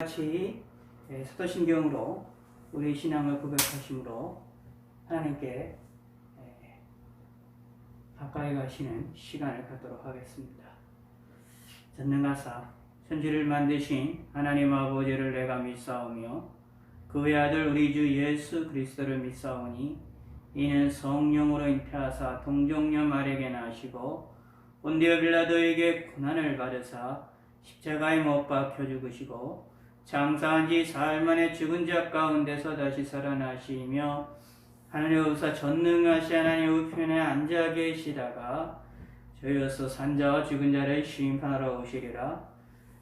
같이 사도신경으로 우리 신앙을 고백하심으로 하나님께 가까이 가시는 시간을 갖도록 하겠습니다. 전능하사 천지를 만드신 하나님 아버지를 내가 믿사오며 그의 아들 우리 주 예수 그리스도를 믿사오니 이는 성령으로 잉태하사 동정녀 마리아에게 나시고 본디오 빌라도에게 고난을 받으사 십자가에 못 박혀 죽으시고 장사한 지 사흘 만에 죽은 자 가운데서 다시 살아나시며 하늘에 오사 전능하신 하나님 우편에 앉아 계시다가 저희로서 산자와 죽은 자를 심판하러 오시리라.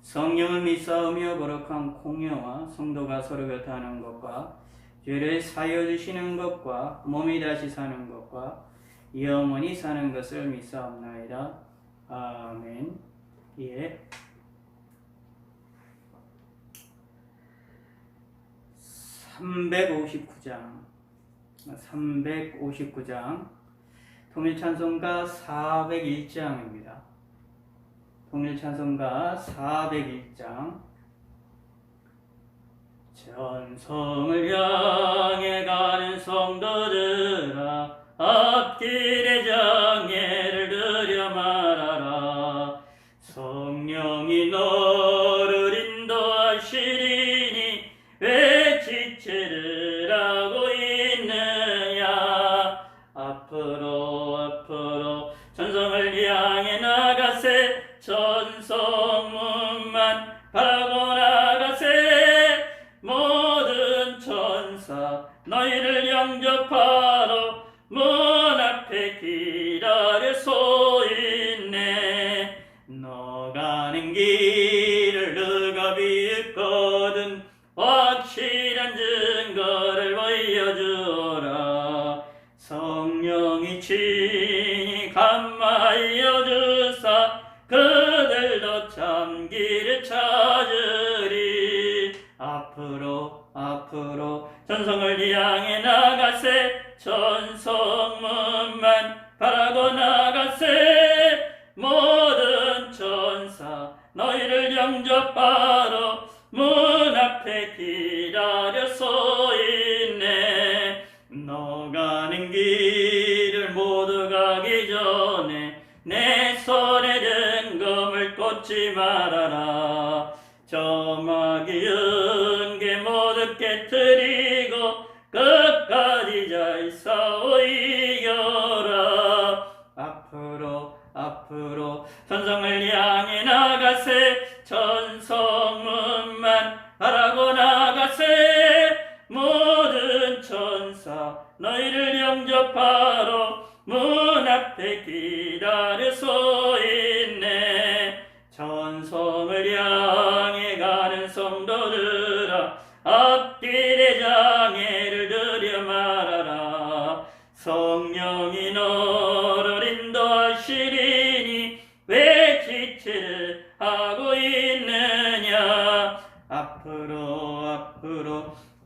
성령을 믿사오며 거룩한 공예와 성도가 서로 교통하는 것과 죄를 사하여 주시는 것과 몸이 다시 사는 것과 영원히 사는 것을 믿사옵나이다. 아멘. 예. 359장 통일찬송가 401장입니다. 통일찬송가 401장 전성을 향해 가는 성도들아 앞길의 장애를 들여 말하라. 성령이 너를 인도하시리니 왜 지체를 하고 있느냐. 앞으로 전성을 향해 나가세. 전성문만 바라고 나가세. 모든 천사 너희를 영접하러 문 앞에 기다려 서 있네. 너 가는 길을 누가 비웃거든 확실한 증거를 보여주어라. 성령이 친히 감화하여 주사 그들도 참 길을 찾으리. 앞으로 전성을 향해 나가세. 전성문만 바라고 나가세. 모든 천사 너희를 영접하러 문 앞에 기다려 서 있네. 너 가는 길을 모두 가기 전에 내 손에 든 검을 꽂지 말아라. 저마귀 은계 모두 깨뜨리고 끝까지 잘 싸워 이겨라. 앞으로 전성을 향해 나가세. 전성문만 바라고 나가세. 모든 천사 너희를 영접하러 문 앞에 기다려 서 있네. 전성을 향해 가는 성도들아 앞길의 장애를 들여 말하라. 성령이 너를 인도하시리니 왜 지체를 하고 있느냐. 앞으로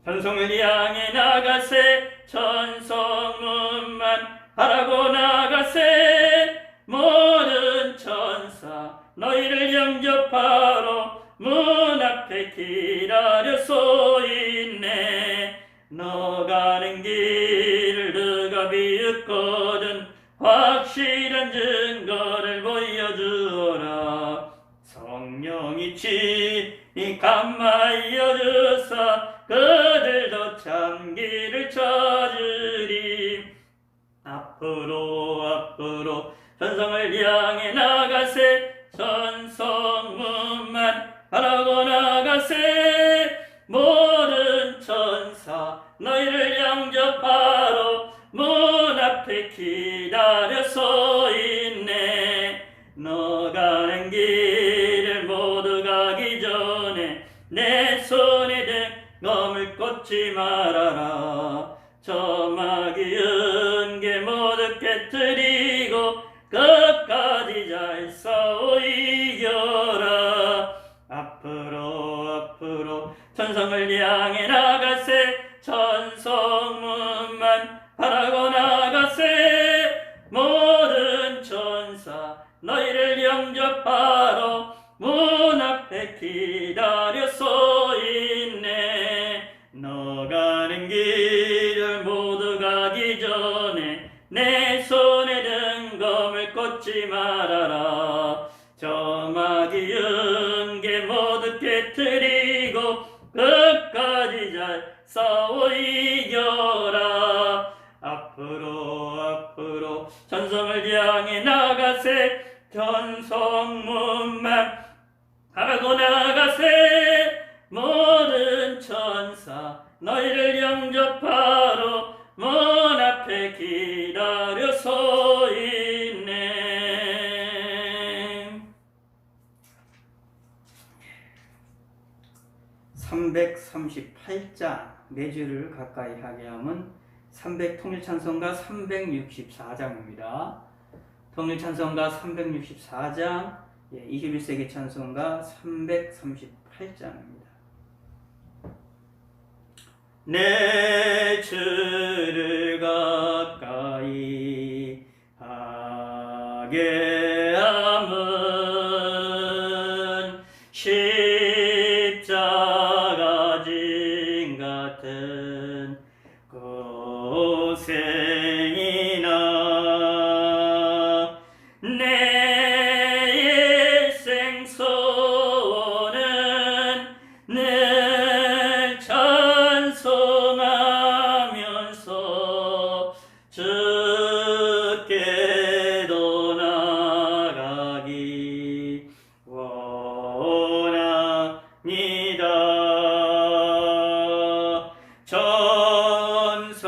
전성을 향해 나가세. 전성문만 바라고 나가세. 모든 천사 너희를 영접하러 문 앞에 기다려 서 있네. 너 가는 길을 누가 비웃거든 확실한 증거를 보여주어라. 성령이 친히 감화하여 주사 그들도 참 길을 찾으리. 앞으로 전성을 향해 나가세. 전성문만 바라고 나가세. 모든 천사 너희를 영접하러 문 앞에 기다려 서 있네. 너 가는 길을 모두 가기 전에 내 손에 든 검을 꽂지 말아라. 저마귀 은계 모두 깨뜨리고 끝까지 잘 싸워 이겨라. 앞으로 전성을 향해 나가세. 전성문만 바라고 나가세. 모든 천사 너희를 영접하러 문 앞에 기다려 서 끝까지 잘 싸워 이겨라. 앞으로 전성을 향해 나가세. 전성문만 하고 나가세. 모든 천사 너희를 영접하러 문 앞에 기다려 서 있네. 338장 네 줄을 가까이 하게 하면 통일찬송가 364장입니다. 통일찬송가 364장, 21세기 찬송가 338장입니다. 내 주를 가까이 하게 함은 십자가 짐 같은 고생이나 내 일생 소원은 늘 찬송하면서 주께로 나가기 원합니다. 전성에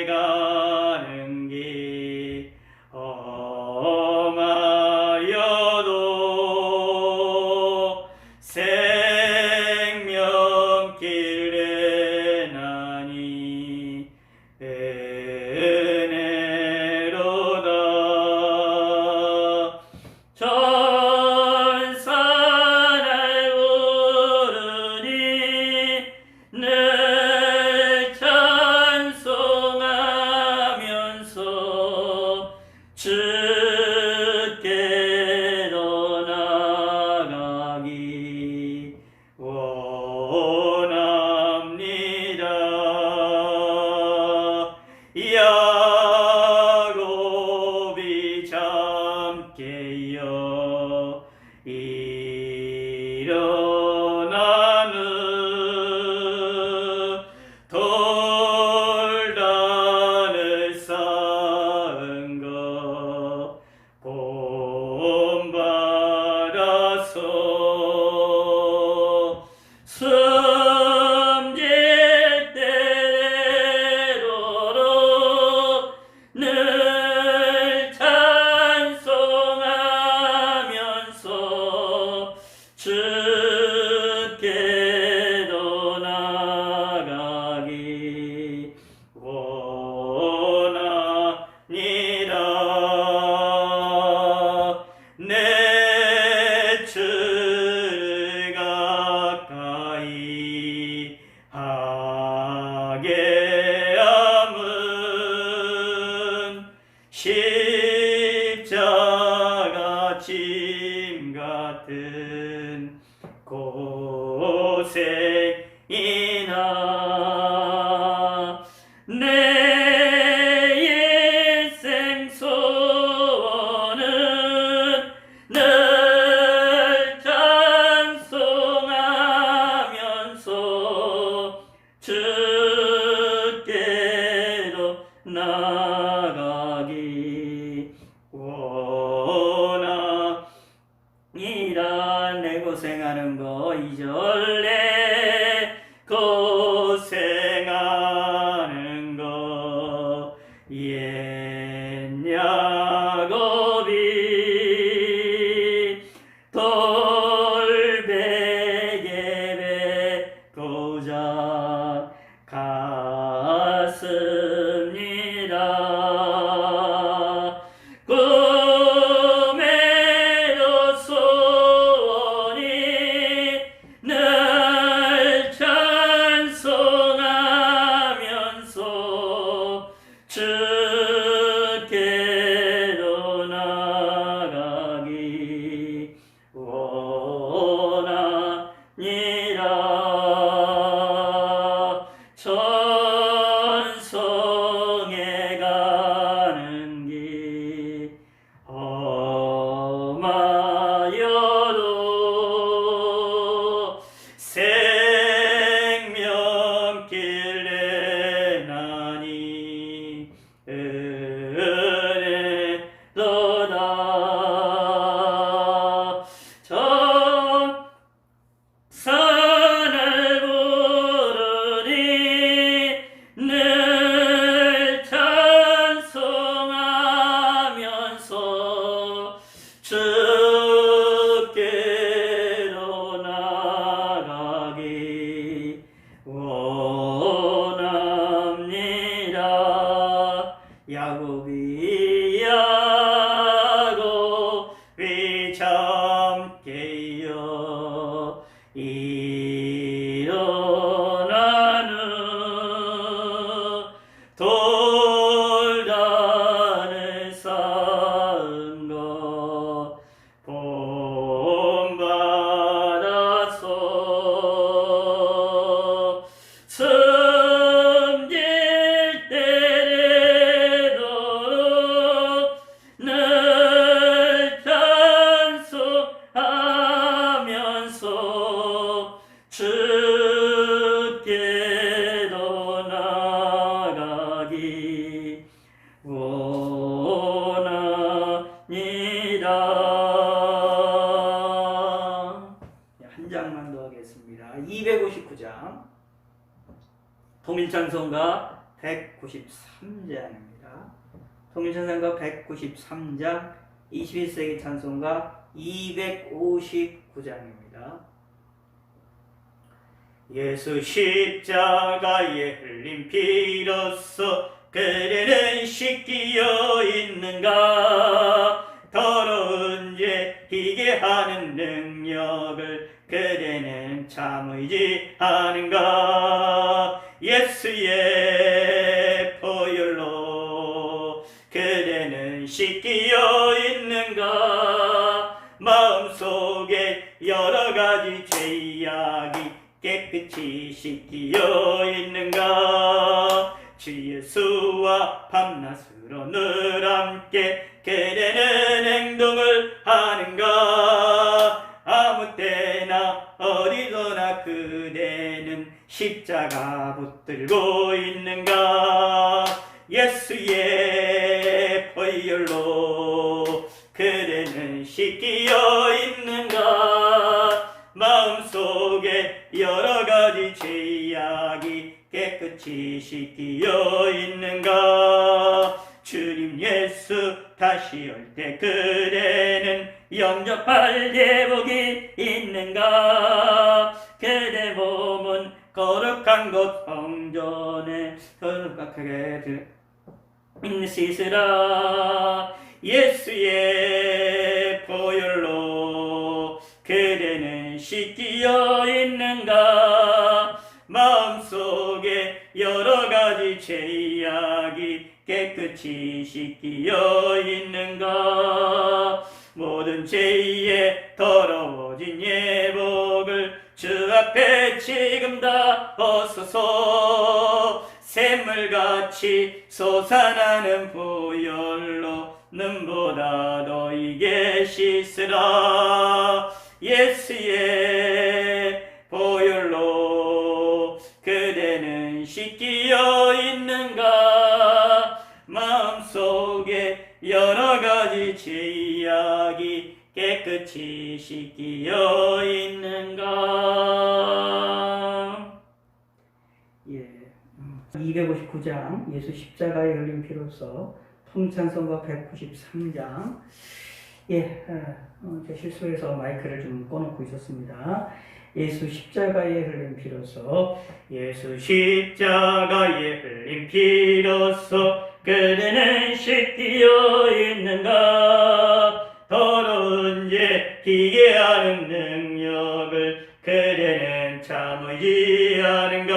가는 길 험하여도 생명길에 나니 은혜로다. 전산을 오르니 늘 찬송하면서 주께로 나가기 원합니다. 야곱이 잠깨어 일어나는 돌단을 쌓은 것 본받아서 숨질 때로로 늘 찬송하면서 주께로 나가기 원합니다. 내 주를 가까이 하게 함은 십자가 짐 같은 고생이나 내 일생 소원은 늘 찬송하면서 주께로 나가기 원합니다. 내 고생하는 거 잊을래. 고생하는 거 옛 야곱이 돌베개 뱉고자 갔습니다. 꿈에도 소원이 늘 주께로 나가기 원하니다. 한 장만 더 하겠습니다. 259장 통일찬송가 193장입니다. 통일찬송가 193장 21세기 찬송가 259장입니다. 예수 십자가에 흘린 피로써 그대는 씻기어 있는가? 더러운 죄 희게 하는 능력을 그대는 참 의지하는가? 예수의 보혈로 그대는 씻기어 있는가? 마음속에 여러가지 죄악이 깨끗이 씻기어 있는가? 주 예수와 밤낮으로 늘 함께 그대는 행동을 하는가? 아무 때나 어디서나 그대는 십자가 붙들고 있는가? 예수의 보혈로 그대는 씻기어 있는가? 마음속에 여러가지 죄악이 깨끗이 씻기어 있는가? 주님 예수 다시 올 때 그대는 영접할 예복이 있는가? 그대 몸은 거룩한 곳 성전에 거룩하게 씻으라. 예수의 보혈로 그대는 씻기어 있는가? 마음속에 여러가지 죄악이 깨끗이 씻기어 있는가? 모든 죄에 더러워진 예복을 주 앞에 지금 다 벗어서 샘물같이 솟아나는 보혈로 눈보다 너희게 씻으라. 예수의 보혈로 그대는 씻기어 있는가? 마음속에 여러가지 죄악이 깨끗이 씻기어 있는가? 259장 예수 십자가에 흘린 피로써 통찬송가 193장 제 실수해서 마이크를 좀 꺼놓고 있었습니다. 예수 십자가에 흘린 피로써 예수 십자가에 흘린 피로써 그대는 씻기어 있는가? 더러운 죄 희게 하는 능력을 그대는 참 의지하는가?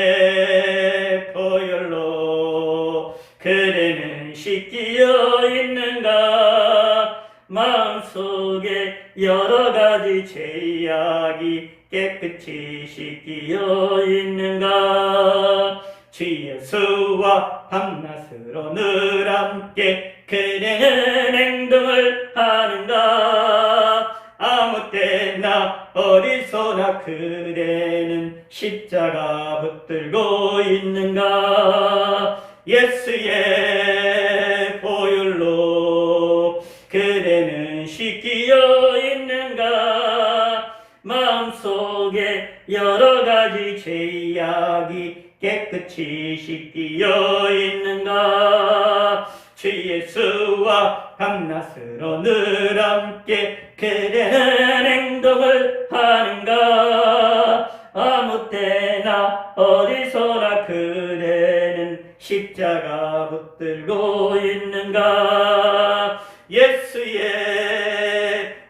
예수의 보혈로 그대는 씻기어 있는가? 마음속에 여러가지 죄악이 깨끗이 씻기어 있는가? 주 예수와 밤낮으로 늘 함께 그대는 행동을 하는가? 아무 때나 어디서나 그대는 십자가 붙들고 있는가? 예수의 보혈로 그대는 씻기어 있는가? 마음속에 여러가지 죄악이 깨끗이 씻기어 있는가? 주 예수와 밤낮으로 늘 함께 그대는 행동을 하는가? 아무 때나 어디서나 그대는 십자가 붙들고 있는가? 예수의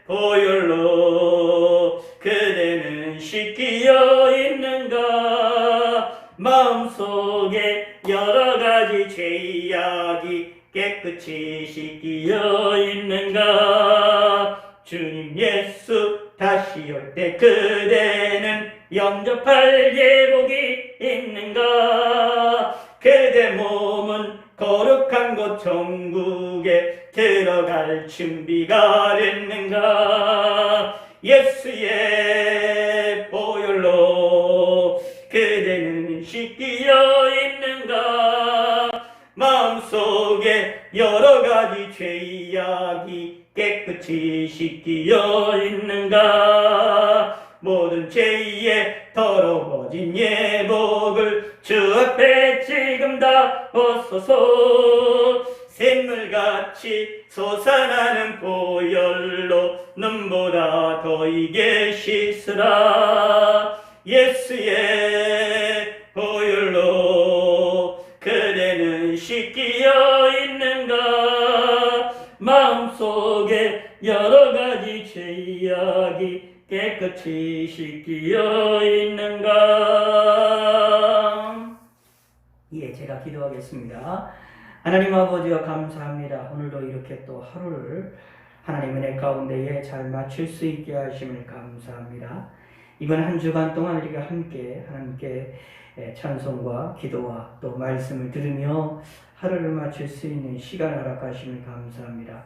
보혈로 그대는 씻기어 있는가? 마음속에 여러가지 죄악이 깨끗이 씻기어 있는가? 주님 예수 다시 올 때 그대는 영접할 예복이 있는가? 그대 몸은 거룩한 곳 천국에 들어갈 준비가 됐는가? 예수의 보혈로 그대는 씻기어 있는가? 마음속에 여러 가지 죄 이야기 깨끗이 씻기어 있는가? 모든 죄의 더러워진 예복을 주 앞에 지금 다 벗어서 샘물같이 솟아나는 보혈로 눈보다 더 이게 씻으라. 예수의 보혈로 그대는 씻기어 있는가? 마음속에 여러 가지 죄 이야기 깨끗이 씻기어 있는가? 예, 제가 기도하겠습니다. 하나님 아버지와 감사합니다. 오늘도 이렇게 또 하루를 하나님 은혜 가운데에 잘 마칠 수 있게 하심을 감사합니다. 이번 한 주간 동안 우리가 함께 하나님께 찬송과 기도와 또 말씀을 들으며 하루를 마칠 수 있는 시간을 허락하심을 감사합니다.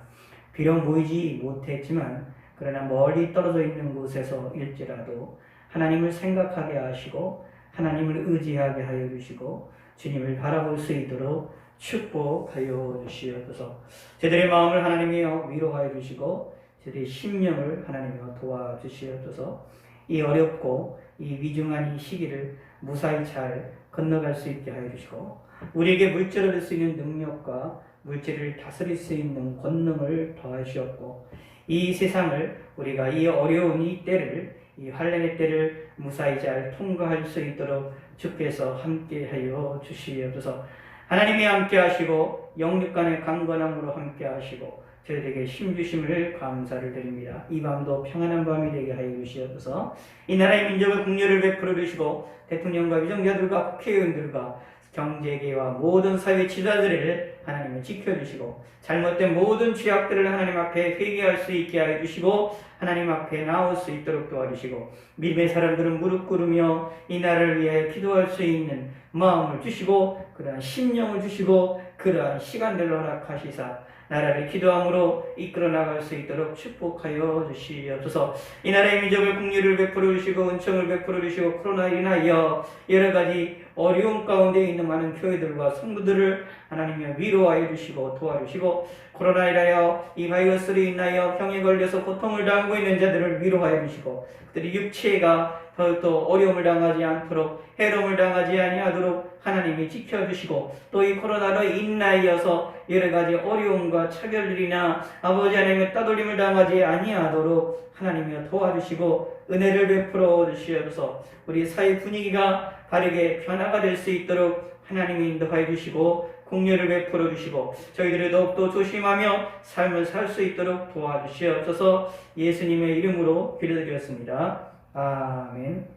비록 보이지 못했지만 그러나 멀리 떨어져 있는 곳에서 일지라도 하나님을 생각하게 하시고 하나님을 의지하게 하여 주시고 주님을 바라볼 수 있도록 축복하여 주시옵소서. 저들의 마음을 하나님이여 위로하여 주시고 저들의 심령을 하나님이여 도와주시옵소서. 이 어렵고 이 위중한 이 시기를 무사히 잘 건너갈 수 있게 하여 주시고 우리에게 물질을 얻을 수 있는 능력과 물질을 다스릴 수 있는 권능을 더하시옵고 이 세상을 우리가 이 어려운 이 때를 이 환난의 때를 무사히 잘 통과할 수 있도록 주께서 함께하여 주시옵소서. 하나님이 함께하시고 영육간의 강건함으로 함께하시고 저희에게 힘주심을 감사를 드립니다. 이 밤도 평안한 밤이 되게 하여 주시옵소서. 이 나라의 민족을 국률을 베풀어 주시고 대통령과 위정자들과 국회의원들과 경제계와 모든 사회 지도자들을 하나님은 지켜주시고 잘못된 모든 죄악들을 하나님 앞에 회개할 수 있게 하여 주시고 하나님 앞에 나올 수 있도록 도와주시고 믿음의 사람들은 무릎 꿇으며 이 나라를 위해 기도할 수 있는 마음을 주시고 그러한 심령을 주시고 그러한 시간들을 허락하시사 나라를 기도함으로 이끌어 나갈 수 있도록 축복하여 주시옵소서. 이 나라의 민족을 긍휼을 베풀어 주시고 은총을 베풀어 주시고 코로나로 인하여 여러 가지 어려움 가운데 있는 많은 교회들과 성도들을 하나님이 위로하여 주시고 도와주시고 코로나로 인하여 이 바이러스로 인하여 병에 걸려서 고통을 당하고 있는 자들을 위로하여 주시고 그들의 육체가 더욱더 어려움을 당하지 않도록 해로움을 당하지 아니하도록 하나님이 지켜주시고 또 이 코로나로 인하여서 여러 가지 어려움과 차별들이나 아버지 하나님의 따돌림을 당하지 아니하도록 하나님이 도와주시고 은혜를 베풀어 주시옵소서. 우리 사회 분위기가 바르게 변화가 될 수 있도록 하나님이 인도하여 주시고 공유를 베풀어 주시고 저희들이 더욱더 조심하며 삶을 살 수 있도록 도와주시옵소서. 예수님의 이름으로 기도드렸습니다. 아멘.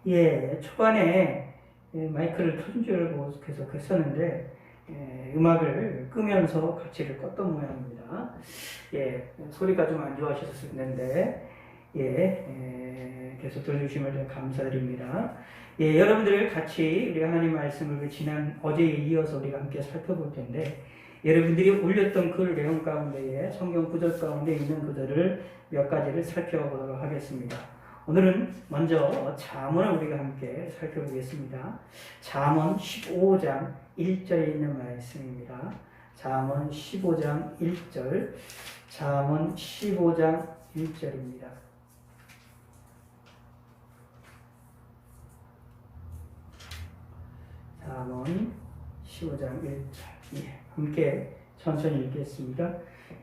예, 초반에 마이크를 켜준 줄 알고 계속 했었는데 음악을 끄면서 같이를 껐던 모양입니다. 예, 소리가 좀 안 좋아하셨었는데 계속 들어주시면 감사드립니다. 예, 여러분들 같이 우리 하나님 말씀을 지난 어제에 이어서 우리가 함께 살펴볼 텐데 여러분들이 올렸던 글 내용 가운데에 성경 구절 가운데 있는 구절을 몇 가지를 살펴보도록 하겠습니다. 오늘은 먼저 잠언을 우리가 함께 살펴보겠습니다. 잠언 15장 1절에 있는 말씀입니다. 잠언 15장 1절, 잠언 15장 1절입니다. 잠언 15장 1절. 예, 함께 천천히 읽겠습니다.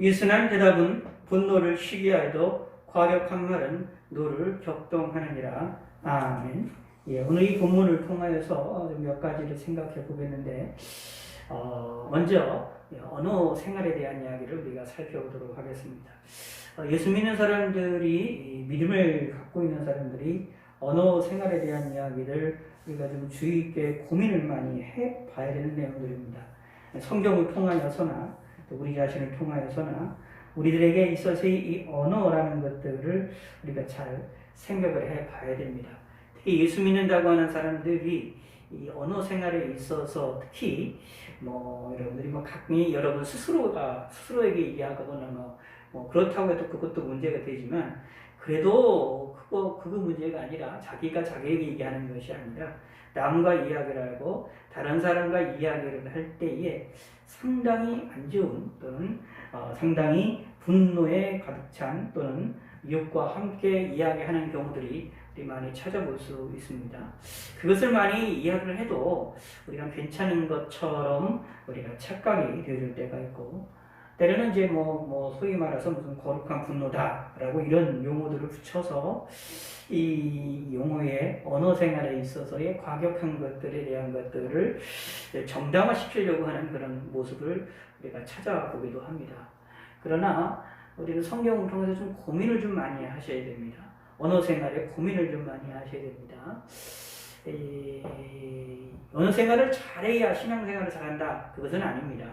유순한 대답은 분노를 쉬게 하여도 과격한 말은 노를 격동하느니라. 아멘. 예, 오늘 이 본문을 통하여서 몇 가지를 생각해 보겠는데 먼저 언어 생활에 대한 이야기를 우리가 살펴보도록 하겠습니다. 예수 믿는 사람들이 믿음을 갖고 있는 사람들이 언어 생활에 대한 이야기를 우리가 좀 주의 있게 고민을 많이 해봐야 되는 내용들입니다. 성경을 통하여서나 또 우리 자신을 통하여서나 우리들에게 있어서 이 언어라는 것들을 우리가 잘 생각을 해봐야 됩니다. 특히 예수 믿는다고 하는 사람들이 이 언어 생활에 있어서 특히 여러분들이 각기 여러분 스스로에게 이야기하거나 그렇다고 해도 그것도 문제가 되지만 그래도 그거 문제가 아니라 자기가 자기에게 얘기하는 것이 아니라 남과 이야기를 하고 다른 사람과 이야기를 할 때에 상당히 안 좋은 또는 상당히 분노에 가득 찬 또는 이웃과 함께 이야기하는 경우들이 우리 많이 찾아볼 수 있습니다. 그것을 많이 이야기를 해도 우리가 괜찮은 것처럼 우리가 착각이 되어질 때가 있고 때로는 이제 소위 말해서 무슨 거룩한 분노다라고 이런 용어들을 붙여서 이 용어의 언어 생활에 있어서의 과격한 것들에 대한 것들을 정당화시키려고 하는 그런 모습을 우리가 찾아보기도 합니다. 그러나 우리는 성경을 통해서 좀 고민을 좀 많이 하셔야 됩니다. 언어 생활에 고민을 좀 많이 하셔야 됩니다. 언어 생활을 잘해야 신앙생활을 잘한다. 그것은 아닙니다.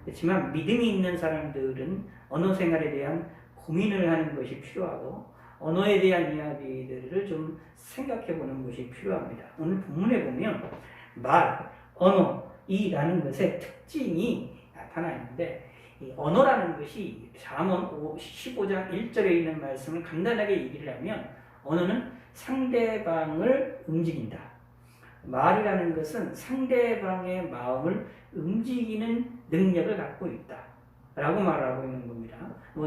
그렇지만 믿음이 있는 사람들은 언어 생활에 대한 고민을 하는 것이 필요하고 언어에 대한 이야기들을 좀 생각해 보는 것이 필요합니다. 오늘 본문에 보면 말, 언어이라는 것의 특징이 나타나 있는데 이 언어라는 것이 잠언 15장 1절에 있는 말씀을 간단하게 얘기를 하면 언어는 상대방을 움직인다. 말이라는 것은 상대방의 마음을 움직이는 능력을 갖고 있다 라고 말하고 있는 겁니다.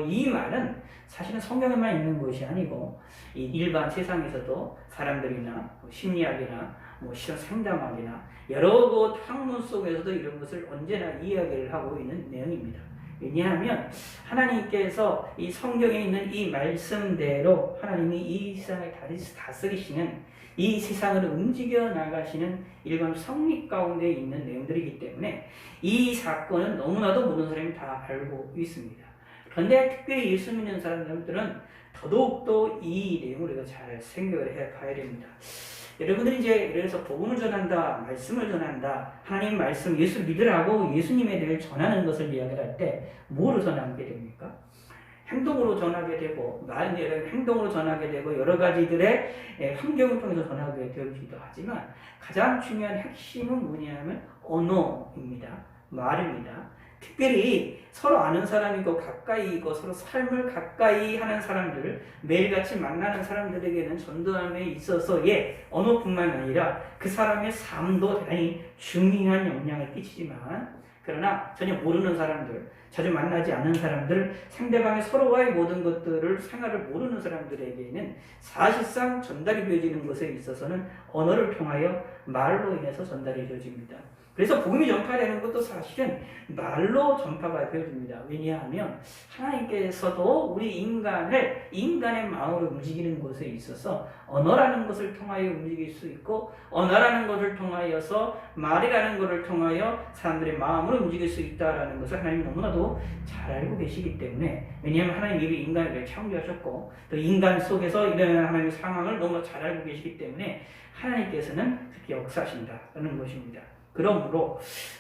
이 말은 사실은 성경에만 있는 것이 아니고 이 일반 세상에서도 사람들이나 심리학이나 시선 상담학이나 여러 곳 학문 속에서도 이런 것을 언제나 이야기를 하고 있는 내용입니다. 왜냐하면 하나님께서 이 성경에 있는 이 말씀대로 하나님이 이 세상을 다스리시는 이 세상을 움직여 나가시는 일반 성리 가운데 있는 내용들이기 때문에 이 사건은 너무나도 모든 사람이 다 알고 있습니다. 그런데 특별히 예수 믿는 사람들은 더더욱더 이 내용을 우리가 잘 생각을 해 봐야 됩니다. 여러분들이 이제 그래서 복음을 전한다, 말씀을 전한다, 하나님 말씀, 예수 믿으라고 예수님에 대해 전하는 것을 이야기할 때 뭐로 전하게 됩니까? 행동으로 전하게 되고, 행동으로 전하게 되고, 여러 가지들의 환경을 통해서 전하게 되기도 하지만, 가장 중요한 핵심은 뭐냐면, 언어입니다. 말입니다. 특별히 서로 아는 사람이고, 가까이 있고, 서로 삶을 가까이 하는 사람들, 매일같이 만나는 사람들에게는 전도함에 있어서의 언어뿐만 아니라 그 사람의 삶도 대단히 중요한 영향을 끼치지만, 그러나 전혀 모르는 사람들, 자주 만나지 않는 사람들, 상대방의 서로와의 모든 것들을 생활을 모르는 사람들에게는 사실상 전달이 되어지는 것에 있어서는 언어를 통하여 말로 인해서 전달이 되어집니다. 그래서 복음이 전파되는 것도 사실은 말로 전파가 되어집니다. 왜냐하면 하나님께서도 우리 인간의 마음을 움직이는 것에 있어서 언어라는 것을 통하여 움직일 수 있고 언어라는 것을 통하여서 말이라는 것을 통하여 사람들의 마음을 움직일 수 있다는 것을 하나님이 너무나도 잘 알고 계시기 때문에 왜냐하면 하나님이 인간을 창조하셨고 또 인간 속에서 일어나는 하나님의 상황을 너무 잘 알고 계시기 때문에 하나님께서는 그렇게 역사하신다는 것입니다. 그러므로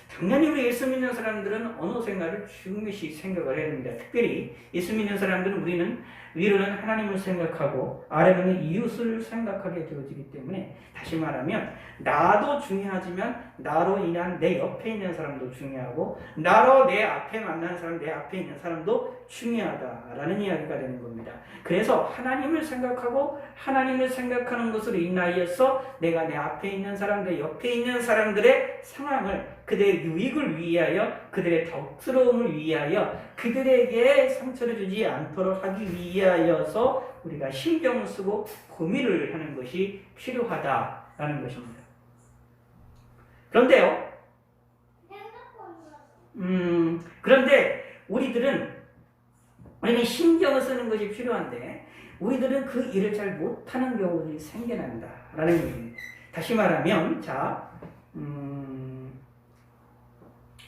당연히 우리 예수 믿는 사람들은 언어 생활을 중요시 생각을 해야 됩니다. 특별히 예수 믿는 사람들은 우리는 위로는 하나님을 생각하고 아래로는 이웃을 생각하게 되어지기 때문에 다시 말하면 나도 중요하지만 나로 인한 내 옆에 있는 사람도 중요하고 나로 내 앞에 만나는 사람, 내 앞에 있는 사람도 중요하다라는 이야기가 되는 겁니다. 그래서 하나님을 생각하고 하나님을 생각하는 것으로 인하여서 내가 내 앞에 있는 사람, 내 옆에 있는 사람들의 상황을 그들의 유익을 위하여 그들의 덕스러움을 위하여 그들에게 상처를 주지 않도록 하기 위하여서 우리가 신경을 쓰고 고민을 하는 것이 필요하다라는 것입니다. 그런데요, 그런데 우리는 신경을 쓰는 것이 필요한데 우리들은 그 일을 잘 못하는 경우들이 생겨난다라는 얘기입니다. 다시 말하면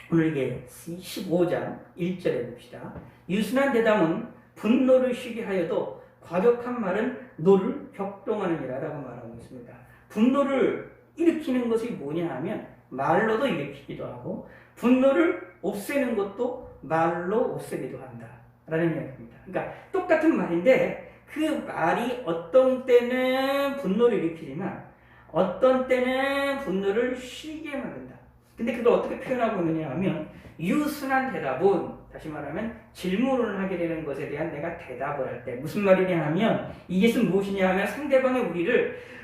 오늘 이게 15장 1절에 봅시다. 유순한 대담은 분노를 쉬게 하여도 과격한 말은 노를 격동하느니라 라고 말하고 있습니다. 분노를 일으키는 것이 뭐냐 하면 말로도 일으키기도 하고 분노를 없애는 것도 말로 없애기도 한다 라는 이야기입니다. 그러니까 똑같은 말인데 그 말이 어떤 때는 분노를 일으키지만 어떤 때는 분노를 쉬게 만든다. 근데 그걸 어떻게 표현하고 있느냐 하면 유순한 대답은 다시 말하면 질문을 하게 되는 것에 대한 내가 대답을 할 때 무슨 말이냐 하면 이것은 무엇이냐 하면 상대방이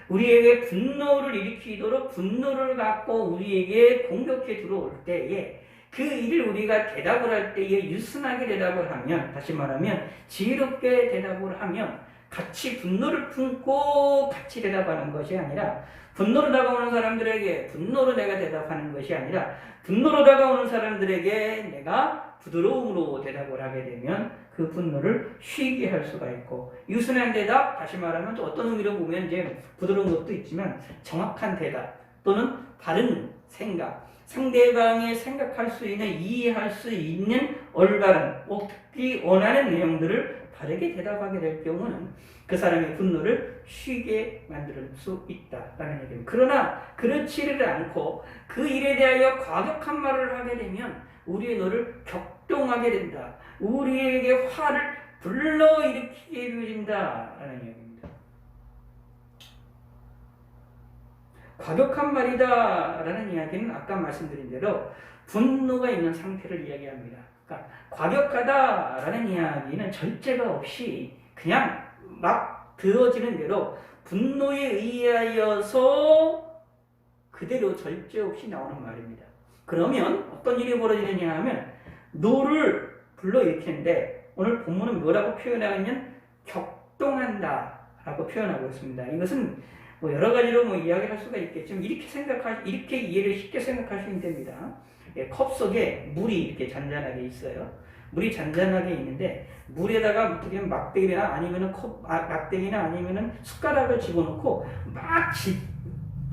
우리에게 분노를 일으키도록 분노를 갖고 우리에게 공격해 들어올 때에 그 일을 우리가 대답을 할 때에 유순하게 대답을 하면 다시 말하면 지혜롭게 대답을 하면 같이 분노를 품고 같이 대답하는 것이 아니라 분노로 다가오는 사람들에게 분노로 내가 대답하는 것이 아니라 분노로 다가오는 사람들에게 내가 부드러움으로 대답을 하게 되면 그 분노를 쉬게 할 수가 있고 유순한 대답, 다시 말하면 또 어떤 의미로 보면 이제 부드러운 것도 있지만 정확한 대답 또는 바른 생각, 상대방이 생각할 수 있는, 이해할 수 있는 올바른, 특히 원하는 내용들을 바르게 대답하게 될 경우는 그 사람의 분노를 쉬게 만들 수 있다라는 얘기입니다. 그러나 그렇지를 않고 그 일에 대하여 과격한 말을 하게 되면 우리의 너를 격동하게 된다. 우리에게 화를 불러일으키게 되어진다라는 얘기입니다. 과격한 말이다라는 이야기는 아까 말씀드린 대로 분노가 있는 상태를 이야기합니다. 그러니까 과격하다라는 이야기는 절제가 없이 그냥 막 들어지는 대로 분노에 의하여서 그대로 절제 없이 나오는 말입니다. 그러면 어떤 일이 벌어지느냐 하면 노를 불러일으키는데 오늘 본문은 뭐라고 표현하냐면 격동한다 라고 표현하고 있습니다. 이것은 여러 가지로 이야기할 수가 있겠지만 이렇게 이해를 쉽게 생각하시면 됩니다. 컵 속에 물이 이렇게 잔잔하게 있어요. 물이 잔잔하게 있는데 물에다가 어떻게 막대기나 아니면은 막대기나 아니면은 숟가락을 집어넣고 막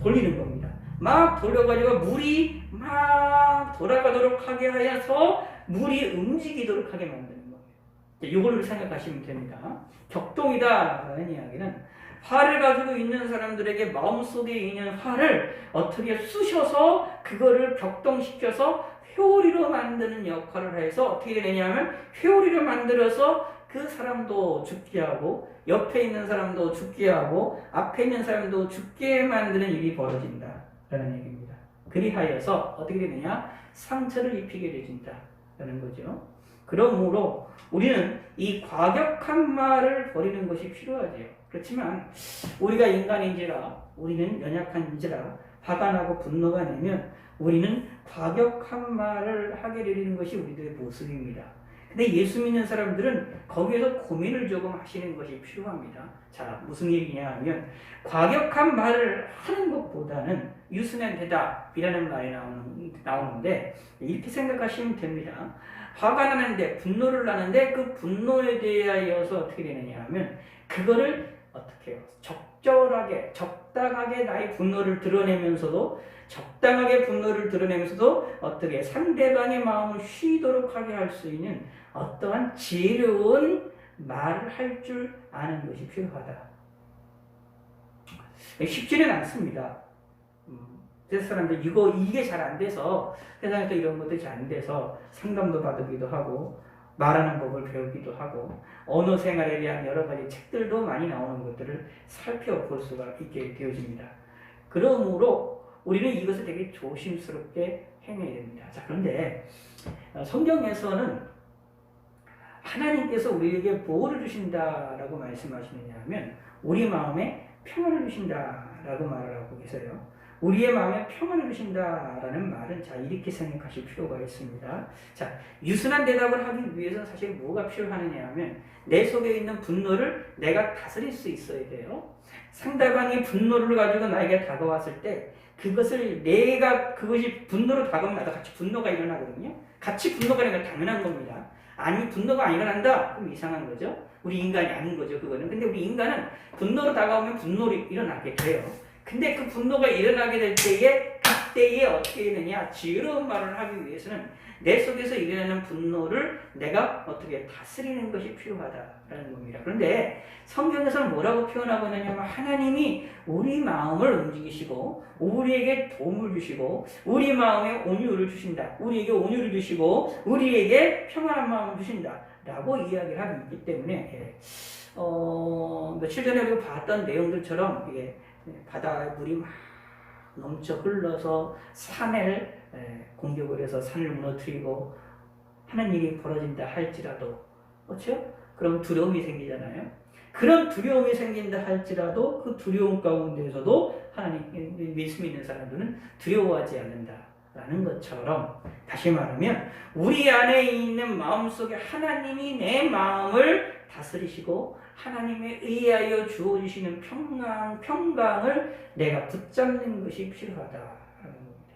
돌리는 겁니다. 막 돌려가지고 물이 막 돌아가도록 하게 하여서 물이 움직이도록 하게 만드는 거예요. 이걸 생각하시면 됩니다. 격동이다라는 이야기는 화를 가지고 있는 사람들에게 마음속에 있는 화를 어떻게 쑤셔서 그거를 격동시켜서 회오리로 만드는 역할을 해서 어떻게 되냐면 회오리로 만들어서 그 사람도 죽게 하고 옆에 있는 사람도 죽게 하고 앞에 있는 사람도 죽게 만드는 일이 벌어진다라는 얘기입니다. 그리하여서 어떻게 되느냐? 상처를 입히게 되진다라는 거죠. 그러므로 우리는 이 과격한 말을 버리는 것이 필요하죠. 그렇지만 우리가 인간인지라 우리는 연약한지라 화가 나고 분노가 나면 우리는 과격한 말을 하게 되는 것이 우리들의 모습입니다. 근데 예수 믿는 사람들은 거기에서 고민을 조금 하시는 것이 필요합니다. 자, 무슨 얘기냐 하면 과격한 말을 하는 것보다는 유순한 대답이라는 말이 나오는데 이렇게 생각하시면 됩니다. 화가 나는데 분노를 나는데 그 분노에 대하여서 어떻게 되느냐 하면 그거를 어떻게 해요? 적절하게 적당하게 나의 분노를 드러내면서도 어떻게 상대방의 마음을 쉬도록 하게 할 수 있는 어떠한 지혜로운 말을 할 줄 아는 것이 필요하다. 쉽지는 않습니다. 세상 사람들 이게 잘 안 돼서 세상에서 이런 것들이 잘 안 돼서 상담도 받기도 하고 말하는 법을 배우기도 하고 언어 생활에 대한 여러 가지 책들도 많이 나오는 것들을 살펴볼 수가 있게 되어집니다. 그러므로 우리는 이것을 되게 조심스럽게 행해야 됩니다. 자, 그런데 성경에서는 하나님께서 우리에게 뭐를 주신다라고 말씀하시느냐 하면 우리 마음에 평안을 주신다라고 말을 하고 계세요. 우리의 마음에 평안을 주신다라는 말은 자 이렇게 생각하실 필요가 있습니다. 자, 유순한 대답을 하기 위해서 사실 뭐가 필요하느냐 하면 내 속에 있는 분노를 내가 다스릴 수 있어야 돼요. 상대방이 분노를 가지고 나에게 다가왔을 때 그것이 분노로 다가오면 나도 같이 분노가 일어나거든요. 같이 분노가 일어나는 건 당연한 겁니다. 아니 분노가 안 일어난다? 그럼 이상한 거죠. 우리 인간이 아닌 거죠, 그거는. 근데 우리 인간은 분노로 다가오면 분노로 일어나게 돼요. 근데 그 분노가 일어나게 될 때에 그때에 어떻게 되느냐? 지혜로운 말을 하기 위해서는 내 속에서 일어나는 분노를 내가 어떻게 다스리는 것이 필요하다라는 겁니다. 그런데 성경에서는 뭐라고 표현하고 있느냐면 하나님이 우리 마음을 움직이시고 우리에게 도움을 주시고 우리 마음에 온유를 주신다. 우리에게 온유를 주시고 우리에게 평안한 마음을 주신다. 라고 이야기를 하고 있기 때문에 며칠 전에 우리가 봤던 내용들처럼 이게 바다에 물이 막 넘쳐 흘러서 산을 공격을 해서 산을 무너뜨리고 하는 일이 벌어진다 할지라도, 그렇죠? 그럼 두려움이 생기잖아요. 그런 두려움이 생긴다 할지라도 그 두려움 가운데에서도 하나님 말씀 있는 사람들은 두려워하지 않는다라는 것처럼, 다시 말하면 우리 안에 있는 마음속에 하나님이 내 마음을 다스리시고 하나님에 의하여 주어주시는 평강을 내가 붙잡는 것이 필요하다라는 겁니다.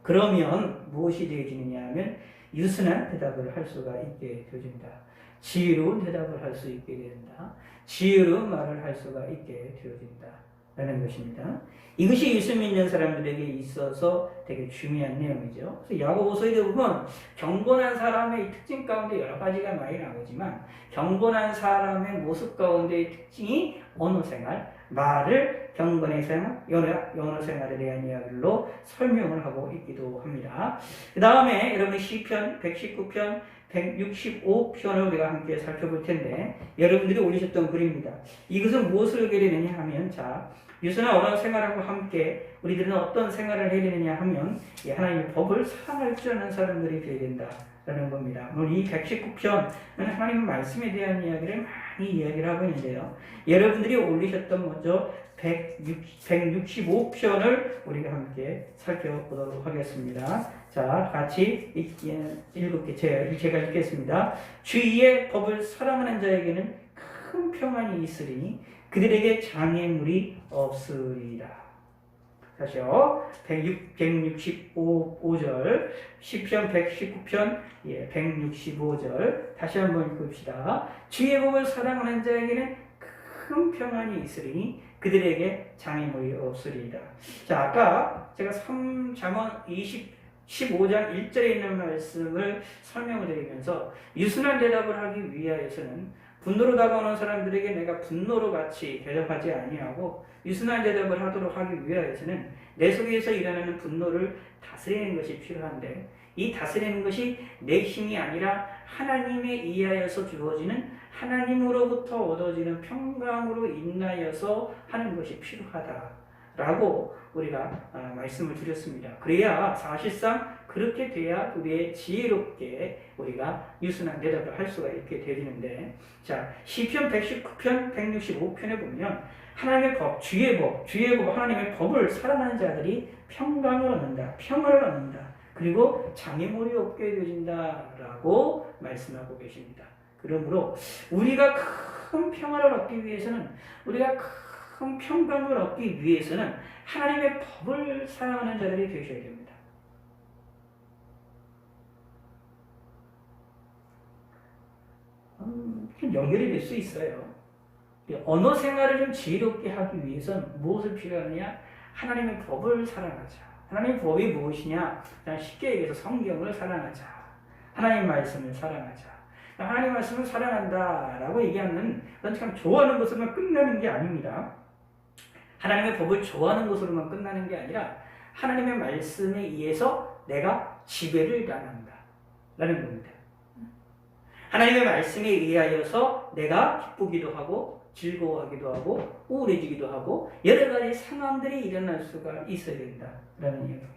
그러면 무엇이 되어지느냐 하면 유순한 대답을 할 수가 있게 되어진다. 지혜로운 대답을 할 수 있게 된다. 지혜로운 말을 할 수가 있게 되어진다 라는 것입니다. 이것이 예수 믿는 사람들에게 있어서 되게 중요한 내용이죠. 그래서 야고보서에 보면 경건한 사람의 특징 가운데 여러 가지가 많이 나오지만 경건한 사람의 모습 가운데의 특징이 언어 생활, 말을 경건의 생활, 언어 생활에 대한 이야기로 설명을 하고 있기도 합니다. 그 다음에 여러분이 시편 119편 165편을 우리가 함께 살펴볼 텐데, 여러분들이 올리셨던 글입니다. 이것은 무엇을 하게 되느냐 하면, 자, 유순한 언어 생활하고 함께 우리들은 어떤 생활을 해야 되느냐 하면 하나님의 법을 사랑할 줄 아는 사람들이 되어야 된다라는 겁니다. 오늘 이 119편은 하나님의 말씀에 대한 이야기를 많이 이야기를 하고 있는데요. 여러분들이 올리셨던 먼저 165편을 우리가 함께 살펴보도록 하겠습니다. 자, 같이 제가 읽겠습니다. 주의 법을 사랑하는 자에게는 큰 평안이 있으리니 그들에게 장애물이 없으리라. 다시요. 165절 시편 119편 165절 다시 한번 읽읍시다. 주의 법을 사랑하는 자에게는 큰 평안이 있으리니 그들에게 장애물이 없으리라. 자, 아까 제가 3잠언 15장 1절에 있는 말씀을 설명을 드리면서 유순한 대답을 하기 위하여서는 분노로 다가오는 사람들에게 내가 분노로 같이 대답하지 아니하고 유순한 대답을 하도록 하기 위하여서는 내 속에서 일어나는 분노를 다스리는 것이 필요한데, 이 다스리는 것이 내 힘이 아니라 하나님에 의하여서 주어지는 하나님으로부터 얻어지는 평강으로 인하여서 하는 것이 필요하다라고 우리가 말씀을 드렸습니다. 그래야 사실상 그렇게 돼야 우리의 지혜롭게 우리가 유순한 대답을 할 수가 있게 되는데, 자, 시편 119편 165편에 보면 하나님의 법, 주의 법 하나님의 법을 사랑하는 자들이 평강을 얻는다, 평화를 얻는다, 그리고 장애물이 없게 되어진다라고 말씀하고 계십니다. 그러므로 우리가 큰 평화를 얻기 위해서는, 우리가 큰 평강을 얻기 위해서는 하나님의 법을 사랑하는 자들이 되셔야 됩니다. 좀 연결이 될 수 있어요. 언어 생활을 좀 지혜롭게 하기 위해서는 무엇을 필요하느냐? 하나님의 법을 사랑하자. 하나님의 법이 무엇이냐? 그냥 쉽게 얘기해서 성경을 사랑하자. 하나님 말씀을 사랑하자. 하나님 말씀을 사랑한다라고 얘기하는 그건 참 좋아하는 것으로만 끝나는 게 아닙니다. 하나님의 법을 좋아하는 것으로만 끝나는 게 아니라 하나님의 말씀에 의해서 내가 지배를 당한다 라는 겁니다. 하나님의 말씀에 의하여서 내가 기쁘기도 하고 즐거워하기도 하고 우울해지기도 하고 여러 가지 상황들이 일어날 수가 있어야 된다라는 이야기입니다.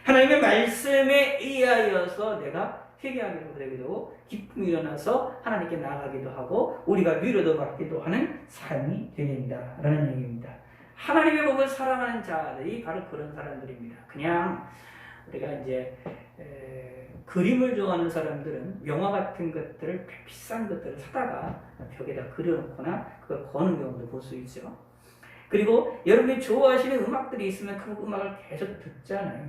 하나님의 말씀에 의하여서 내가 회개하기도 되기도 기쁨이 일어나서 하나님께 나아가기도 하고 우리가 위로도 받기도 하는 삶이 된다라는 얘기입니다. 하나님의 법을 사랑하는 자들이 바로 그런 사람들입니다. 그냥 우리가 이제 그림을 좋아하는 사람들은 명화 같은 것들을 비싼 것들을 사다가 벽에다 그려놓거나 그걸 거는 경우도 볼 수 있죠. 그리고 여러분이 좋아하시는 음악들이 있으면 그 음악을 계속 듣잖아요.